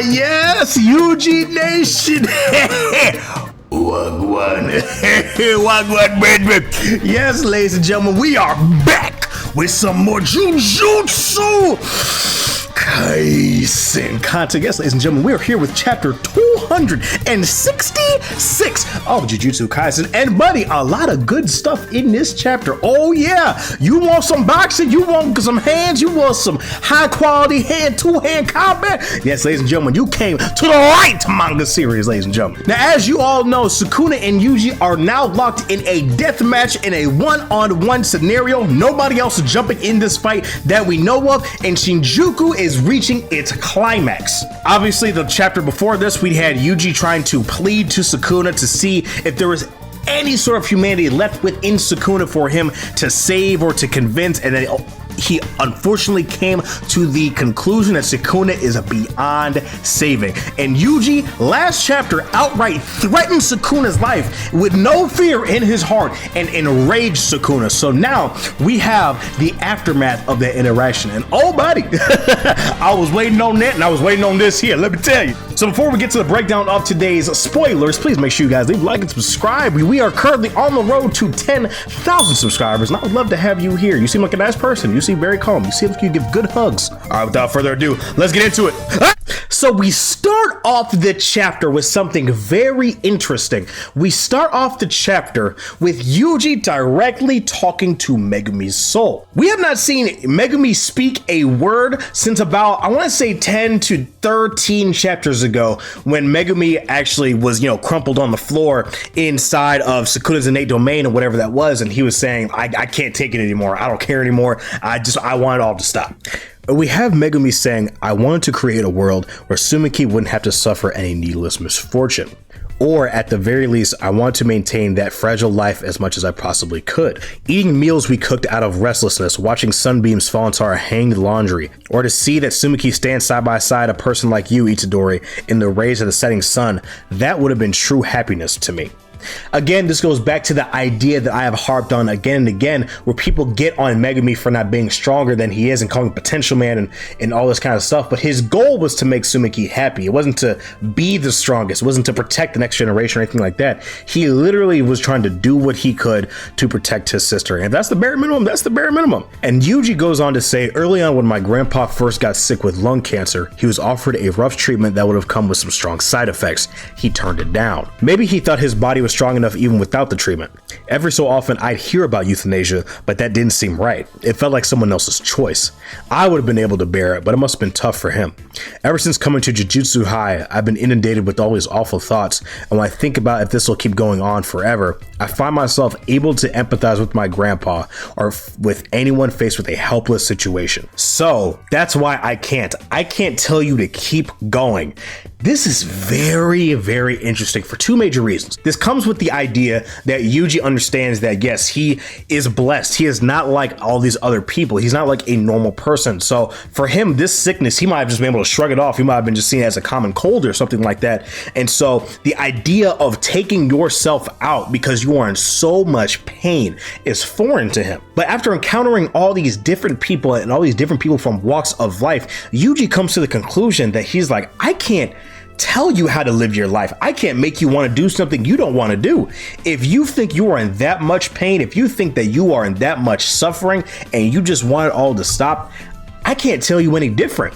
Yes, Yuji Nation. Wagwan. Wagwan, baby. Yes, ladies and gentlemen, we are back with some more Jujutsu Kaisen content. Yes, ladies and gentlemen, we are here with chapter 266 of Jujutsu Kaisen. And buddy, a lot of good stuff in this chapter. Oh yeah, you want some boxing, you want some hands, you want some high quality two-hand combat. Yes, ladies and gentlemen, you came to the right manga series, ladies and gentlemen. Now, as you all know, Sukuna and Yuji are now locked in a death match in a one-on-one scenario. Nobody else is jumping in this fight that we know of, and Shinjuku is reaching its climax. Obviously, the chapter before this, we had Yuji trying to plead to Sukuna to see if there was any sort of humanity left within Sukuna for him to save or to convince, and then he unfortunately came to the conclusion that Sukuna is beyond saving. And Yuji, last chapter, outright threatened Sukuna's life with no fear in his heart and enraged Sukuna. So now we have the aftermath of that interaction. And oh, buddy, I was waiting on that, and I was waiting on this here, let me tell you. So before we get to the breakdown of today's spoilers, please make sure you guys leave a like and subscribe. We are currently on the road to 10,000 subscribers, and I would love to have you here. You seem like a nice person. You seem very calm. You seem like you give good hugs. All right, without further ado, let's get into it. So we start off the chapter with something very interesting. We start off the chapter with Yuji directly talking to Megumi's soul. We have not seen Megumi speak a word since about, I want to say 10 to 13 chapters ago, when Megumi actually was, crumpled on the floor inside of Sukuna's innate domain or whatever that was, and he was saying, I can't take it anymore. I don't care anymore. I want it all to stop. We have Megumi saying, I wanted to create a world where Sumiki wouldn't have to suffer any needless misfortune. Or at the very least, I want to maintain that fragile life as much as I possibly could. Eating meals we cooked out of restlessness, watching sunbeams fall into our hanged laundry, or to see that Sumiki stands side by side a person like you, Itadori, in the rays of the setting sun, that would have been true happiness to me. Again, this goes back to the idea that I have harped on again and again, where people get on Megumi for not being stronger than he is and calling him potential man and all this kind of stuff. But his goal was to make Sumiki happy. It wasn't to be the strongest. It wasn't to protect the next generation or anything like that. He literally was trying to do what he could to protect his sister. And if that's the bare minimum, that's the bare minimum. And Yuji goes on to say, early on when my grandpa first got sick with lung cancer, he was offered a rough treatment that would have come with some strong side effects. He turned it down. Maybe he thought his body was strong enough even without the treatment. Every so often I'd hear about euthanasia, but that didn't seem right. It felt like someone else's choice. I would have been able to bear it, but it must have been tough for him. Ever since coming to Jujutsu High, I've been inundated with all these awful thoughts, and when I think about if this will keep going on forever, I find myself able to empathize with my grandpa or with anyone faced with a helpless situation. So that's why I can't tell you to keep going. This is very, very interesting for two major reasons. This comes with the idea that Yuji understands that, yes, he is blessed. He is not like all these other people. He's not like a normal person. So for him, this sickness, he might have just been able to shrug it off. He might have been just seen as a common cold or something like that. And so the idea of taking yourself out because you are in so much pain is foreign to him. But after encountering all these different people and all these different people from walks of life, Yuji comes to the conclusion that he's like, I can't tell you how to live your life. I can't make you want to do something you don't want to do. If you think you are in that much pain, if you think that you are in that much suffering and you just want it all to stop, I can't tell you any different.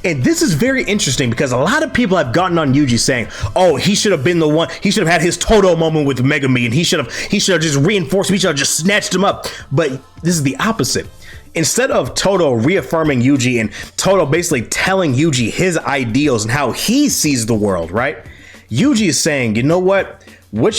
And this is very interesting because a lot of people have gotten on Yuji saying, oh, he should have been the one, he should have had his Todo moment with Megumi, and he should have just reinforced him, he should have just snatched him up. But this is the opposite. Instead of Todo reaffirming Yuji and Todo basically telling Yuji his ideals and how he sees the world, right? Yuji is saying, you know what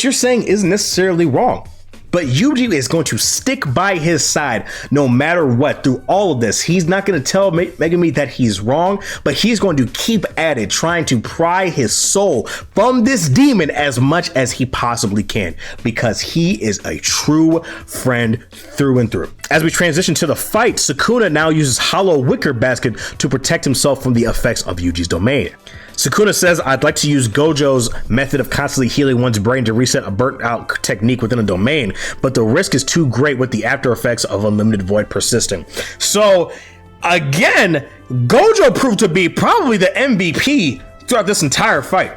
you're saying isn't necessarily wrong. But Yuji is going to stick by his side no matter what through all of this. He's not going to tell Megumi that he's wrong, but he's going to keep at it, trying to pry his soul from this demon as much as he possibly can, because he is a true friend through and through. As we transition to the fight, Sukuna now uses Hollow Wicker Basket to protect himself from the effects of Yuji's domain. Sukuna says, I'd like to use Gojo's method of constantly healing one's brain to reset a burnt out technique within a domain, but the risk is too great with the after effects of Unlimited Void persisting. So again, Gojo proved to be probably the MVP throughout this entire fight.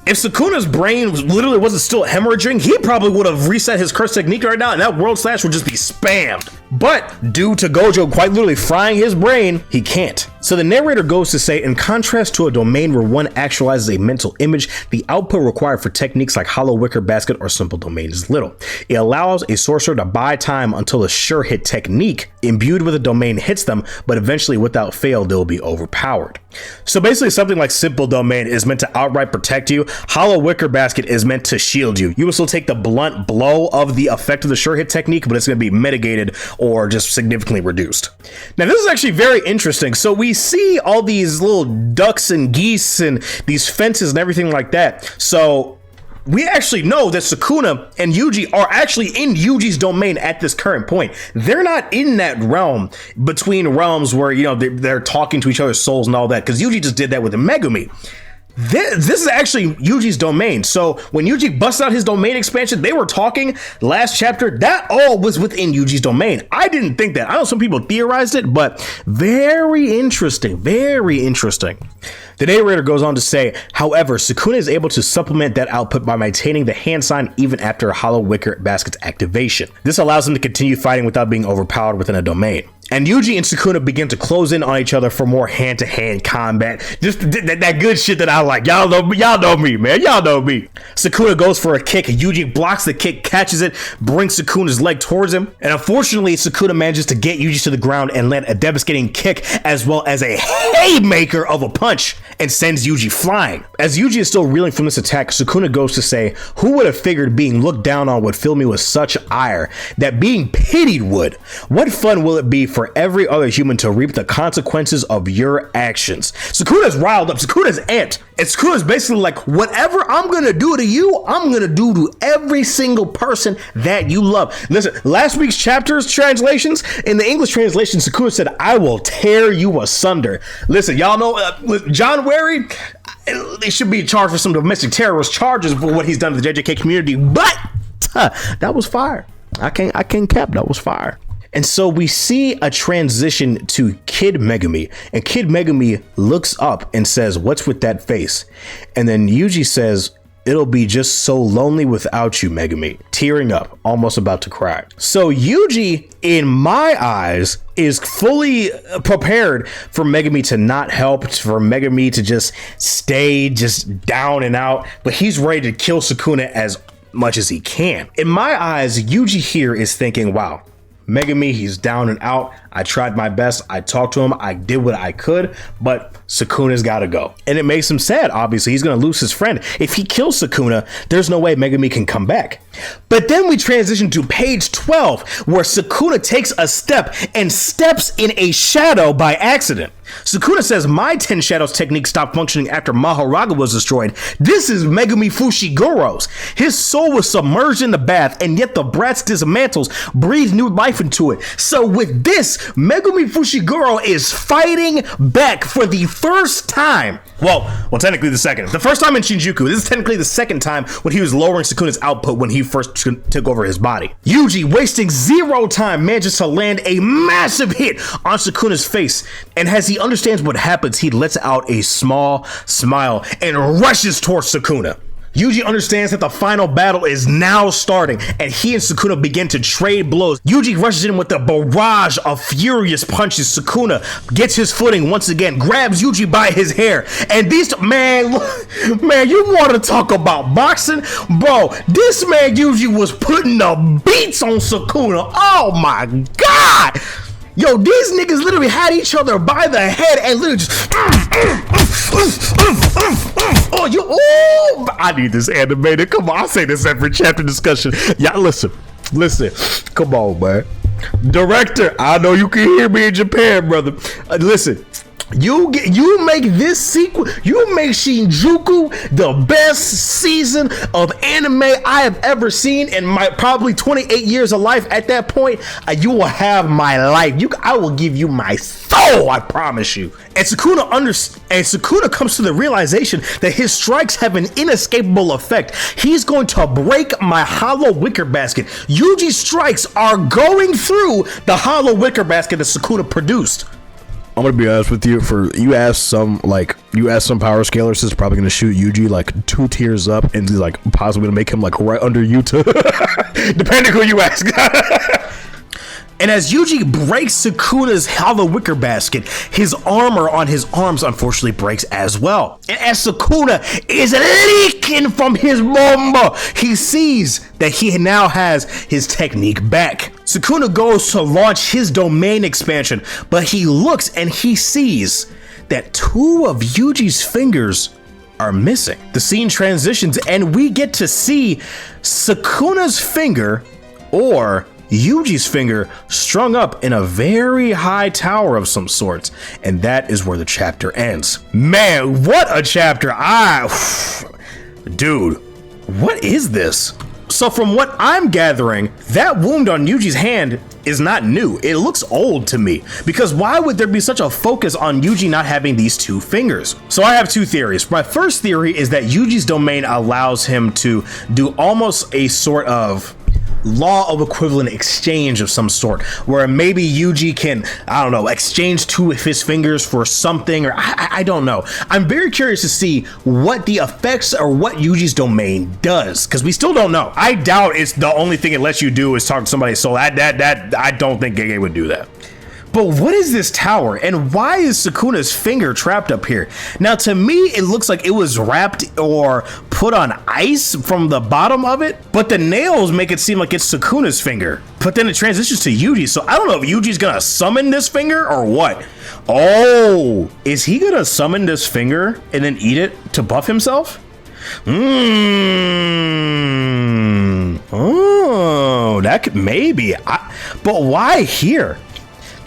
If Sukuna's brain literally wasn't still hemorrhaging, he probably would have reset his curse technique right now, and that world slash would just be spammed. But due to Gojo quite literally frying his brain, he can't. So the narrator goes to say, in contrast to a domain where one actualizes a mental image, the output required for techniques like Hollow Wicker Basket or Simple Domain is little. It allows a sorcerer to buy time until a sure hit technique imbued with a domain hits them, but eventually without fail, they'll be overpowered. So basically something like Simple Domain is meant to outright protect you. Hollow Wicker Basket is meant to shield you. You will still take the blunt blow of the effect of the sure hit technique, but it's going to be mitigated or just significantly reduced. Now this is actually very interesting. So we see all these little ducks and geese and these fences and everything like that. So we actually know that Sukuna and Yuji are actually in Yuji's domain at this current point. They're not in that realm between realms where, you know, they're talking to each other's souls and all that, because Yuji just did that with the Megumi. This is actually Yuji's domain. So when Yuji busted out his domain expansion, they were talking last chapter. That all was within Yuji's domain. I didn't think that. I know some people theorized it, but very interesting. Very interesting. The narrator goes on to say, however, Sukuna is able to supplement that output by maintaining the hand sign even after Hollow Wicker Basket's activation. This allows him to continue fighting without being overpowered within a domain. And Yuji and Sukuna begin to close in on each other for more hand-to-hand combat. Just that good shit that I like. Y'all know me, man. Y'all know me. Sukuna goes for a kick. Yuji blocks the kick, catches it, brings Sukuna's leg towards him. And unfortunately, Sukuna manages to get Yuji to the ground and land a devastating kick as well as a haymaker of a punch and sends Yuji flying. As Yuji is still reeling from this attack, Sukuna goes to say, who would have figured being looked down on would fill me with such ire that being pitied would? What fun will it be for every other human to reap the consequences of your actions? Sukuna's riled up. Sukuna's amped. And Sukuna's basically like, whatever I'm gonna do to you, I'm gonna do to every single person that you love. Listen, last week's chapter's translations, in the English translation, Sukuna said, I will tear you asunder. Listen, y'all know John Wary, they should be charged for some domestic terrorist charges for what he's done to the JJK community, but that was fire. I can't cap, that was fire. And so we see a transition to Kid Megumi, and Kid Megumi looks up and says, what's with that face? And then Yuji says, it'll be just so lonely without you, Megumi, tearing up, almost about to cry. So Yuji, in my eyes, is fully prepared for Megumi to not help, for Megumi to just stay just down and out, but he's ready to kill Sukuna as much as he can. In my eyes, Yuji here is thinking, wow, Megumi, he's down and out. I tried my best. I talked to him. I did what I could, but Sukuna's got to go. And it makes him sad, obviously. He's going to lose his friend. If he kills Sukuna, there's no way Megumi can come back. But then we transition to page 12, where Sukuna takes a step and steps in a shadow by accident. Sukuna says, my 10 shadows technique stopped functioning after Mahoraga was destroyed. This is Megumi Fushiguro's. His soul was submerged in the bath, and yet the brat's dismantles breathe new life into it. So with this, Megumi Fushiguro is fighting back for the first time. Well, technically the second. The first time in Shinjuku. This is technically the second time when he was lowering Sukuna's output when he first took over his body. Yuji, wasting zero time, manages to land a massive hit on Sukuna's face. And as he understands what happens, he lets out a small smile and rushes towards Sukuna. Yuji understands that the final battle is now starting, and he and Sukuna begin to trade blows. Yuji rushes in with a barrage of furious punches. Sukuna gets his footing once again, grabs Yuji by his hair, and these man, you want to talk about boxing? Bro, this man Yuji was putting the beats on Sukuna. Oh my God! Yo, these niggas literally had each other by the head and literally just I need this animated. Come on, I say this every chapter discussion. Y'all listen. Come on, man. Director, I know you can hear me in Japan, brother. Listen. You make this sequel, you make Shinjuku the best season of anime I have ever seen in my probably 28 years of life. At that point, you will have my life. I will give you my soul, I promise you. And Sukuna comes to the realization that his strikes have an inescapable effect. He's going to break my hollow wicker basket. Yuji's strikes are going through the hollow wicker basket that Sukuna produced. I'm gonna be honest with you. You ask some power scalers, is probably gonna shoot Yuji like 2 tiers up and like possibly gonna make him like right under Yuta, depending who you ask. And as Yuji breaks Sukuna's hollow wicker basket, his armor on his arms unfortunately breaks as well. And as Sukuna is leaking from his bomba, he sees that he now has his technique back. Sukuna goes to launch his domain expansion, but he looks and he sees that 2 of Yuji's fingers are missing. The scene transitions and we get to see Sukuna's finger, or Yuji's finger, strung up in a very high tower of some sorts, and that is where the chapter ends. Man, what a chapter. Dude, what is this? So from what I'm gathering, that wound on Yuji's hand is not new. It looks old to me, because why would there be such a focus on Yuji not having these 2 fingers? So I have 2 theories. My first theory is that Yuji's domain allows him to do almost a sort of law of equivalent exchange of some sort, where maybe Yuji can, I don't know, exchange 2 of his fingers for something, or I don't know. I'm very curious to see what the effects or what Yuji's domain does, because we still don't know. I doubt it's the only thing it lets you do is talk to somebody, so I don't think Gege would do that. But what is this tower, and why is Sukuna's finger trapped up here? Now, to me, it looks like it was wrapped or put on ice from the bottom of it, but the nails make it seem like it's Sukuna's finger. But then it transitions to Yuji, so I don't know if Yuji's gonna summon this finger or what. Oh, is he gonna summon this finger and then eat it to buff himself? Oh, that could maybe. But why here?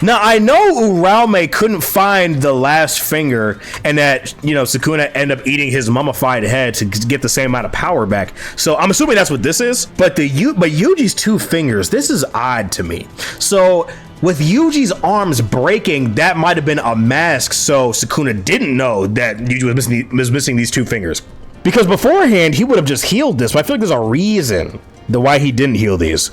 Now, I know Uraume couldn't find the last finger, and that, you know, Sukuna ended up eating his mummified head to get the same amount of power back. So I'm assuming that's what this is. But Yuji's 2 fingers, this is odd to me. So with Yuji's arms breaking, that might have been a mask, so Sukuna didn't know that Yuji was missing these 2 fingers. Because beforehand, he would have just healed this, but I feel like there's a reason why he didn't heal these.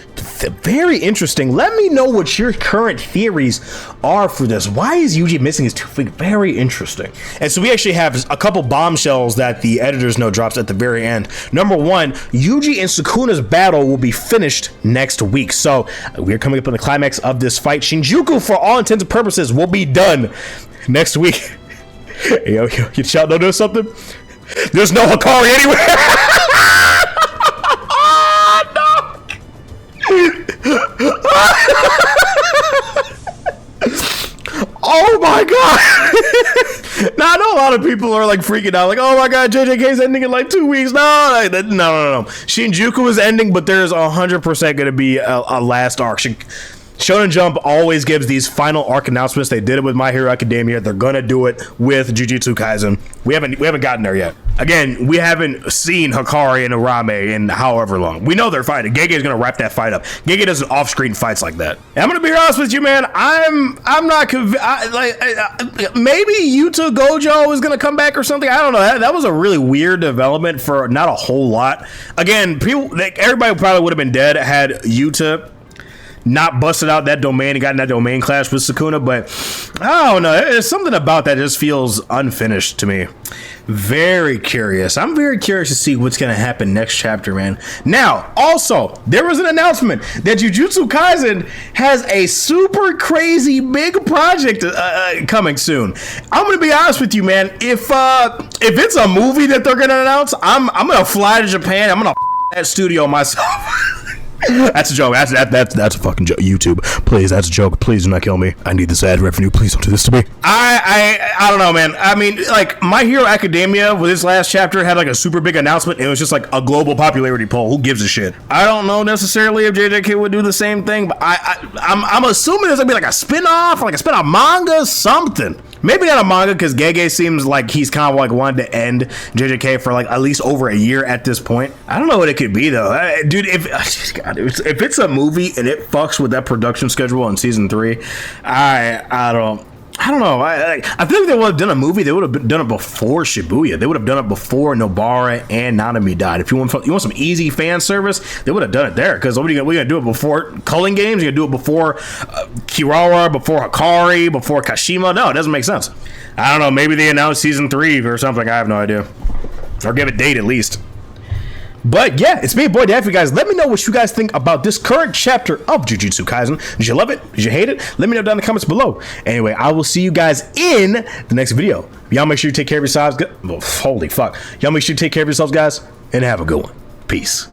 Very interesting. Let me know what your current theories are for this. Why is Yuji missing his 2 fingers? Very interesting. And so we actually have a couple bombshells that the editor's note drops at the very end. Number 1, Yuji and Sukuna's battle will be finished next week. So we're coming up on the climax of this fight. Shinjuku, for all intents and purposes, will be done next week. Yo, you shout, don't do something? There's no Hikari anywhere. Oh my god. Now I know a lot of people are like freaking out, like, oh my god, JJK's ending in like 2 weeks. No. Shinjuku is ending, but there's 100% gonna be a last arc. Shonen Jump always gives these final arc announcements. They did it with My Hero Academia. They're gonna do it with Jujutsu Kaisen. We haven't gotten there yet. Again, we haven't seen Hikari and Uraume in however long. We know they're fighting. Gege is gonna wrap that fight up. Gege doesn't off-screen fights like that. And I'm gonna be honest with you, man. I'm not convinced. Maybe Yuta Gojo is gonna come back or something. I don't know. That was a really weird development for not a whole lot. Again, everybody probably would have been dead had Yuta not busted out that domain and gotten that domain clash with Sukuna, but I don't know. There's something about that just feels unfinished to me. Very curious. I'm very curious to see what's going to happen next chapter, man. Now, also, there was an announcement that Jujutsu Kaisen has a super crazy big project coming soon. I'm going to be honest with you, man. If it's a movie that they're going to announce, I'm going to fly to Japan. I'm going to that studio myself. That's a joke. That's a fucking joke. YouTube, please, that's a joke. Please do not kill me. I need this ad revenue. Please don't do this to me. I don't know, man. I mean, like, My Hero Academia with this last chapter had like a super big announcement. It was just like a global popularity poll. Who gives a shit? I don't know necessarily if JJK would do the same thing, but I'm assuming there's gonna be like a spin-off, or like a spin-off manga, something. Maybe not a manga, because Gege seems like he's kind of like wanted to end JJK for like at least over a year at this point. I don't know what it could be though. Dude, if it's a movie and it fucks with that production schedule in season 3, I don't. I don't know. I think if they would have done a movie, they would have done it before Shibuya. They would have done it before Nobara and Nanami died. If you want some easy fan service, they would have done it there. Because we're gonna do it before Culling Games. You're gonna do it before Kirara, before Hikari, before Kashima. No, it doesn't make sense. I don't know. Maybe they announced season 3 or something. I have no idea. Or give a date at least. But yeah, it's me, boy Daffy, guys. Let me know what you guys think about this current chapter of Jujutsu Kaisen. Did you love it? Did you hate it? Let me know down in the comments below. Anyway, I will see you guys in the next video. Y'all make sure you take care of yourselves. Oh, holy fuck. Y'all make sure you take care of yourselves, guys, and have a good one. Peace.